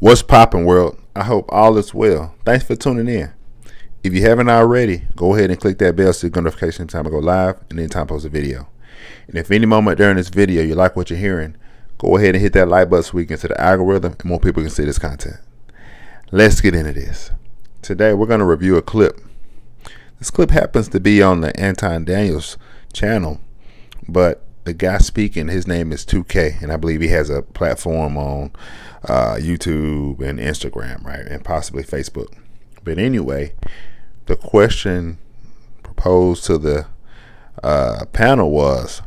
What's poppin', world? I hope all is well. Thanks for tuning in. If you haven't already, go ahead and click that bell so you get notification anytime I go live and anytime I post a video. And if any moment during this video you like what you're hearing, go ahead and hit that like button so we can get to the algorithm and more people can see this content. Let's get into this. Today we're going to review a clip. This clip happens to be on the Anton Daniels channel, but the guy speaking, his name is 2K, and I believe he has a platform on YouTube and Instagram, right, and possibly Facebook. But anyway, the question proposed to the panel was,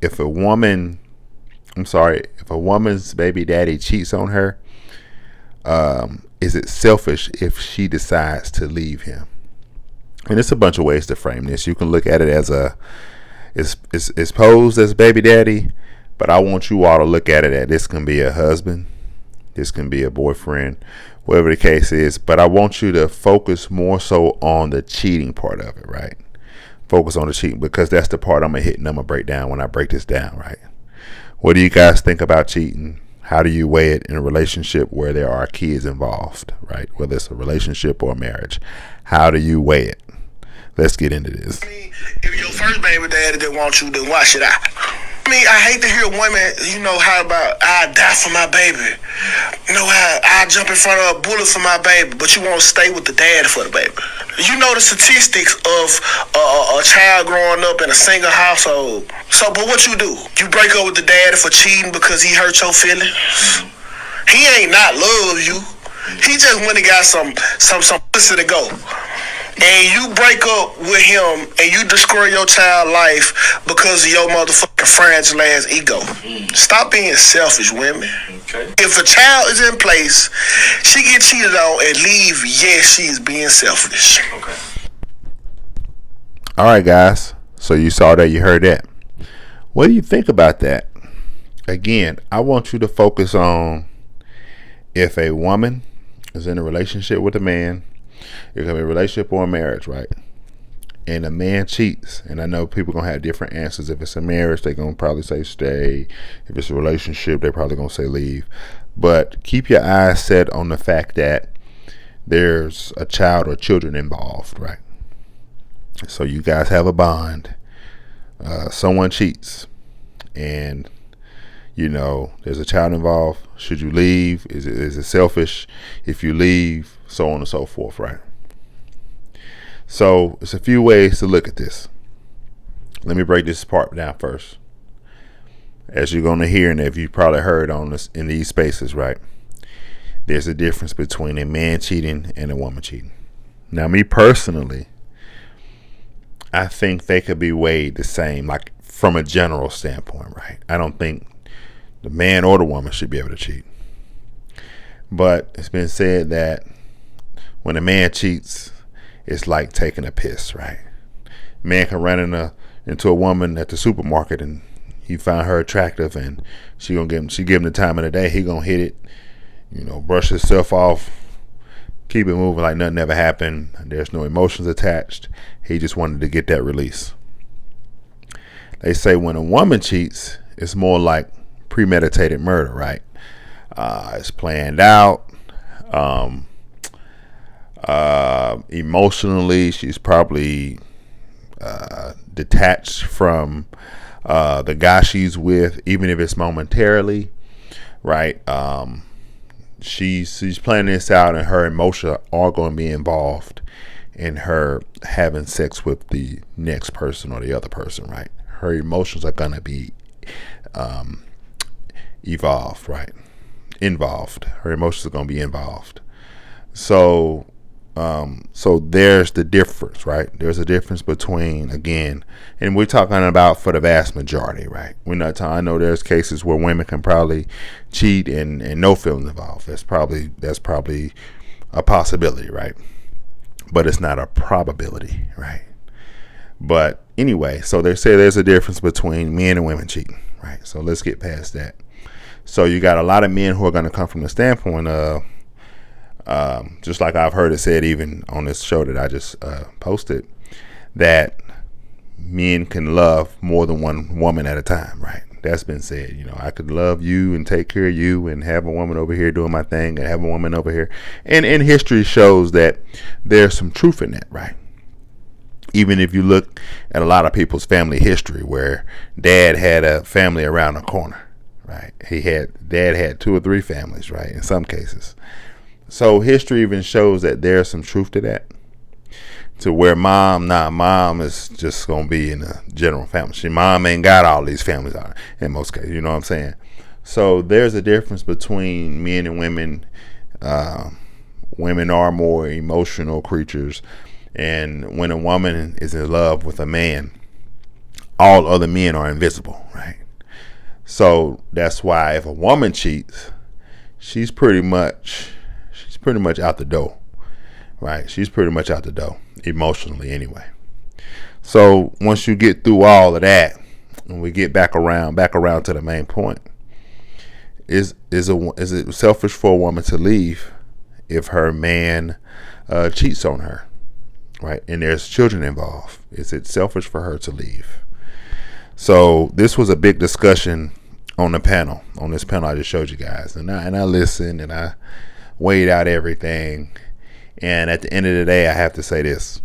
if a woman's baby daddy cheats on her, is it selfish if she decides to leave him? And it's a bunch of ways to frame this. You can look at it as it's posed as baby daddy, but I want you all to look at it as this can be a husband, this can be a boyfriend, whatever the case is. But I want you to focus more so on the cheating part of it, right? Focus on the cheating, because that's the part I'm gonna hit and I'm gonna break down when I break this down, right? What do you guys think about cheating? How do you weigh it in a relationship where there are kids involved, right? Whether it's a relationship or a marriage, how do you weigh it? Let's get into this. If your first baby daddy didn't want you, then why should I? I hate to hear women, how about I die for my baby. I jump in front of a bullet for my baby, but you won't stay with the dad for the baby. You know the statistics of a child growing up in a single household. But what you do? You break up with the daddy for cheating because he hurt your feelings? He ain't not love you. He just went and got some pussy to go. And you break up with him and you destroy your child's life because of your motherfucking fragile ass ego. Stop being selfish, women. Okay. If a child is in place, she get cheated on and leave, yes, she is being selfish. Okay. All right, guys. So you saw that, you heard that. What do you think about that? Again, I want you to focus on if a woman is in a relationship with a man. It can be a relationship or a marriage, right? And a man cheats. And I know people going to have different answers. If it's a marriage, they're going to probably say stay. If it's a relationship, they're probably going to say leave. But keep your eyes set on the fact that there's a child or children involved, right? So you guys have a bond. Someone cheats. And, there's a child involved. Should you leave? Is it selfish if you leave? So on and so forth, right? So it's a few ways to look at this. Let me break this part down first. As you're going to hear, and if you probably heard on this in these spaces, right? There's a difference between a man cheating and a woman cheating. Now, me personally, I think they could be weighed the same, like from a general standpoint, right? I don't think the man or the woman should be able to cheat. But it's been said that when a man cheats, it's like taking a piss, right? Man can run into a woman at the supermarket and he found her attractive and she give him the time of the day. He gonna hit it, brush himself off, keep it moving like nothing ever happened. There's no emotions attached. He just wanted to get that release. They say when a woman cheats, it's more like premeditated murder, right? It's planned out. Emotionally, she's probably detached from the guy she's with, even if it's momentarily, right? She's planning this out, and her emotions are going to be involved in her having sex with the next person or the other person, right? Her emotions are going to be involved. Her emotions are going to be involved. So there's the difference, right? There's a difference between, again, and we're talking about for the vast majority, right? We're not talking, I know there's cases where women can probably cheat and no feelings involved. That's probably a possibility, right? But it's not a probability, right? But anyway, so they say there's a difference between men and women cheating, right? So let's get past that. So you got a lot of men who are going to come from the standpoint of, just like I've heard it said even on this show that I just posted, that men can love more than one woman at a time, right? That's been said. You know, I could love you and take care of you and have a woman over here doing my thing and have a woman over here. And history shows that there's some truth in that, right? Even if you look at a lot of people's family history where dad had a family around the corner, right? Dad had 2 or 3 families, right? In some cases. So history even shows that there's some truth to that. To where mom is just going to be in a general family. Mom ain't got all these families out in most cases, you know what I'm saying? So there's a difference between men and women. Women are more emotional creatures. And when a woman is in love with a man, all other men are invisible, right? So that's why if a woman cheats, she's pretty much out the door, right? She's pretty much out the door, emotionally anyway. So once you get through all of that, and we get back around to the main point, is it selfish for a woman to leave if her man cheats on her? Right, and there's children involved. Is it selfish for her to leave? So this was a big discussion on this panel I just showed you guys, and I listened and I weighed out everything. And at the end of the day, I have to say this: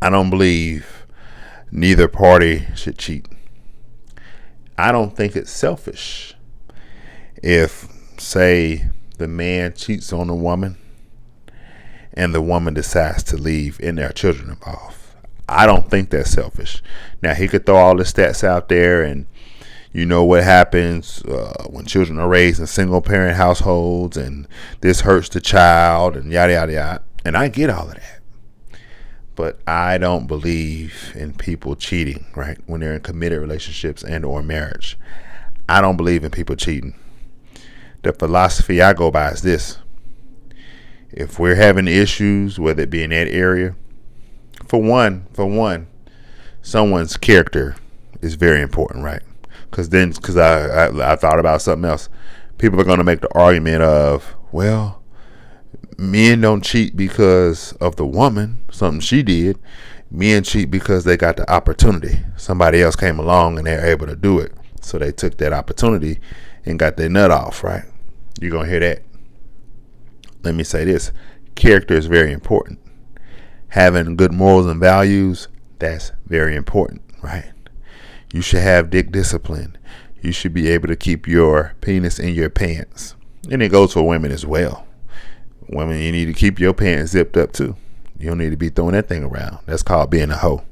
I don't believe neither party should cheat. I don't think it's selfish if, say, the man cheats on the woman and the woman decides to leave and there are children involved. I don't think that's selfish. Now, he could throw all the stats out there, and you know what happens when children are raised in single parent households, and this hurts the child, and yada, yada, yada. And I get all of that. But I don't believe in people cheating, right? When they're in committed relationships and or marriage. I don't believe in people cheating. The philosophy I go by is this: if we're having issues, whether it be in that area, for one, someone's character is very important, right? Because I thought about something else. People are going to make the argument of, well, men don't cheat because of the woman, something she did. Men cheat because they got the opportunity. Somebody else came along and they're able to do it. So they took that opportunity and got their nut off, right? You're going to hear that. Let me say this: character is very important. Having good morals and values, that's very important, right? You should have dick discipline. You should be able to keep your penis in your pants. And it goes for women as well. Women, you need to keep your pants zipped up too. You don't need to be throwing that thing around. That's called being a hoe.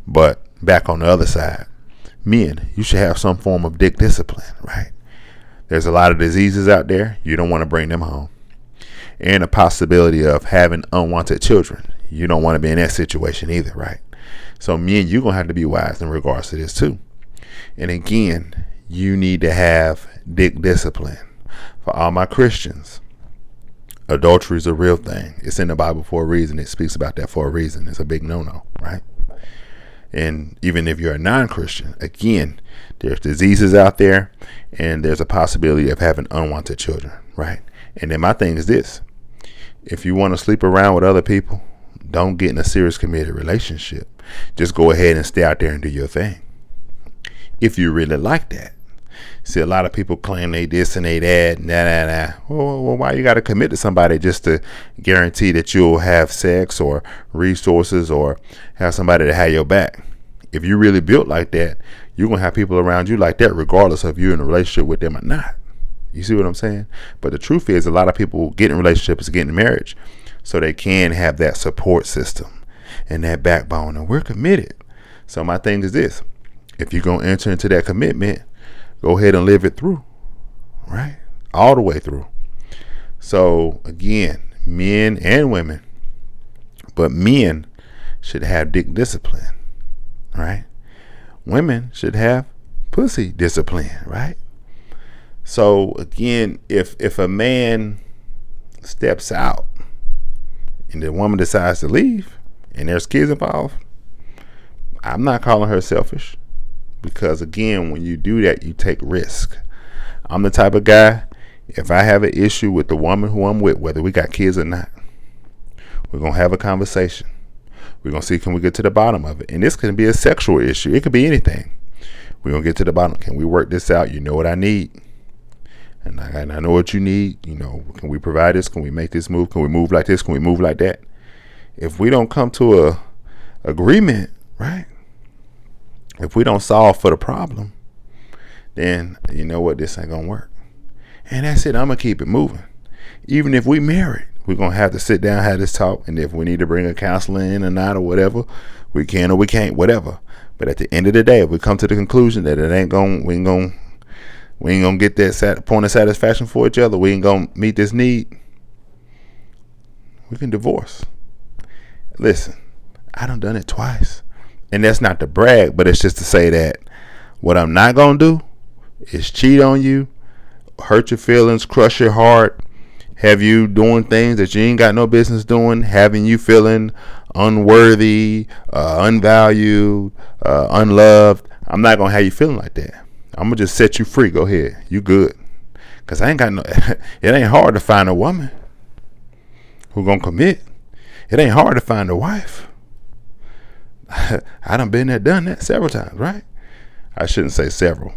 But back on the other side, men, you should have some form of dick discipline, right? There's a lot of diseases out there. You don't want to bring them home. And a possibility of having unwanted children. You don't want to be in that situation either, right? So men, you're going to have to be wise in regards to this too. And again, you need to have dick discipline. For all my Christians, adultery is a real thing. It's in the Bible for a reason. It speaks about that for a reason. It's a big no-no, right? And even if you're a non-Christian, again, there's diseases out there, and there's a possibility of having unwanted children, right? And then my thing is this: if you want to sleep around with other people, don't get in a serious committed relationship. Just go ahead and stay out there and do your thing. If you really like that. See, a lot of people claim they this and they that, nah. Well, why you got to commit to somebody just to guarantee that you'll have sex or resources or have somebody to have your back? If you really built like that, you're going to have people around you like that regardless of you in a relationship with them or not. You see what I'm saying? But the truth is, a lot of people get in relationships, get in marriage, so they can have that support system and that backbone. And we're committed. So my thing is this: if you're going to enter into that commitment, go ahead and live it through, right? All the way through. So again, men and women, but men should have dick discipline, right? Women should have pussy discipline, right? So again, if a man steps out and the woman decides to leave and there's kids involved, I'm not calling her selfish, because again, when you do that, you take risk. I'm the type of guy, if I have an issue with the woman who I'm with, whether we got kids or not, we're going to have a conversation. We're going to see, can we get to the bottom of it? And this can be a sexual issue. It could be anything. We're going to get to the bottom. Can we work this out? You know what I need. And I know what you need. You know, can we provide this? Can we make this move? Can we move like this? Can we move like that? If we don't come to a agreement, right? If we don't solve for the problem, then you know what? This ain't going to work. And that's it. I'm going to keep it moving. Even if we married, we're going to have to sit down, have this talk. And if we need to bring a counselor in or not or whatever, we can or we can't, whatever. But at the end of the day, if we come to the conclusion that we ain't going to get that point of satisfaction for each other, we ain't going to meet this need, we can divorce. Listen, I done it twice. And that's not to brag, but it's just to say that what I'm not going to do is cheat on you, hurt your feelings, crush your heart, have you doing things that you ain't got no business doing, having you feeling unworthy, unvalued, unloved. I'm not going to have you feeling like that. I'm going to just set you free. Go ahead. You good. Because I ain't got no, it ain't hard to find a woman who going to commit. It ain't hard to find a wife. I done been there, done that several times, right? I shouldn't say several,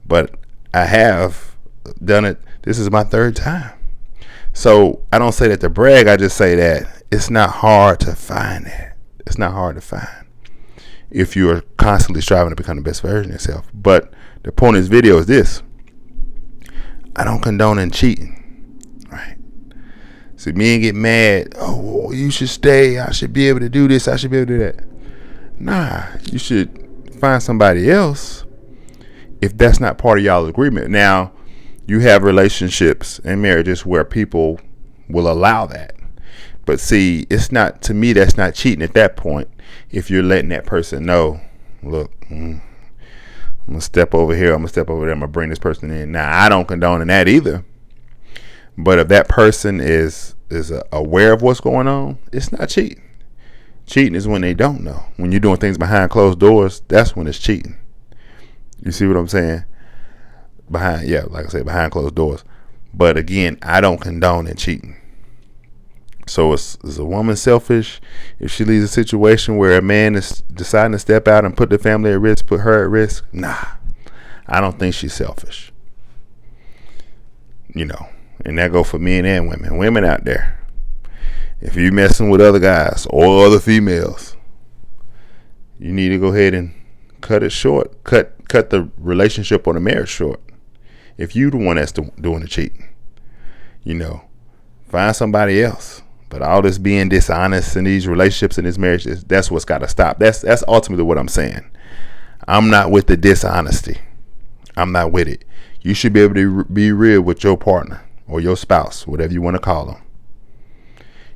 but I have done it. This is my third time. So I don't say that to brag. I just say that it's not hard to find that. It's not hard to find if you are constantly striving to become the best version of yourself. But the point of this video is this. I don't condone cheating, right? See, men get mad. Oh, well, you should stay. I should be able to do this. I should be able to do that. Nah, you should find somebody else if that's not part of y'all's agreement. Now, you have relationships and marriages where people will allow that. But see, it's not, to me, that's not cheating at that point. If you're letting that person know, look, I'm going to step over here. I'm going to step over there. I'm going to bring this person in. Now, I don't condone that either. But if that person is aware of what's going on, it's not cheating. Cheating is when they don't know. When you're doing things behind closed doors, that's when it's cheating. You see what I'm saying? Like I said, behind closed doors. But again, I don't condone cheating. So is a woman selfish if she leaves a situation where a man is deciding to step out and put the family at risk, put her at risk? Nah, I don't think she's selfish. You know, and that go for men and women. Women out there, if you messing with other guys or other females, you need to go ahead and cut it short. Cut the relationship or the marriage short. If you the one that's doing the cheating, you know, find somebody else. But all this being dishonest in these relationships and this marriage, that's what's got to stop. That's ultimately what I'm saying. I'm not with the dishonesty. I'm not with it. You should be able to be real with your partner or your spouse, whatever you want to call them.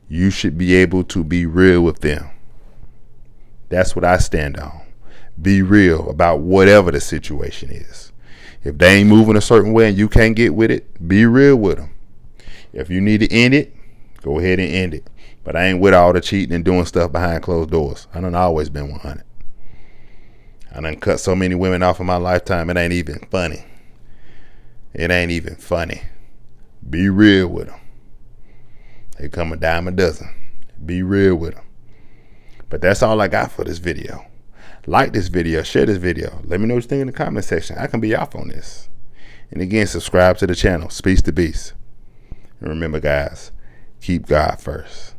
You should be able to be real with them. That's what I stand on. Be real about whatever the situation is. If they ain't moving a certain way and you can't get with it, be real with them. If you need to end it, go ahead and end it. But I ain't with all the cheating and doing stuff behind closed doors. I done always been 100. I done cut so many women off in my lifetime, it ain't even funny. It ain't even funny. Be real with them. They come a dime a dozen. Be real with them. But that's all I got for this video. Like this video, share this video. Let me know what you think in the comment section. I can be off on this. And again, subscribe to the channel, Speaks to Beast. And remember, guys, keep God first.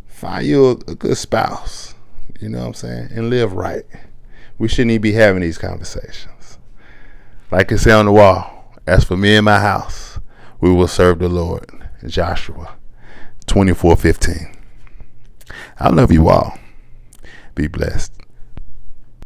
Find you a good spouse, you know what I'm saying, and live right. We shouldn't even be having these conversations. Like it said on the wall, as for me and my house, we will serve the Lord. Joshua 24:15. I love you all. Be blessed.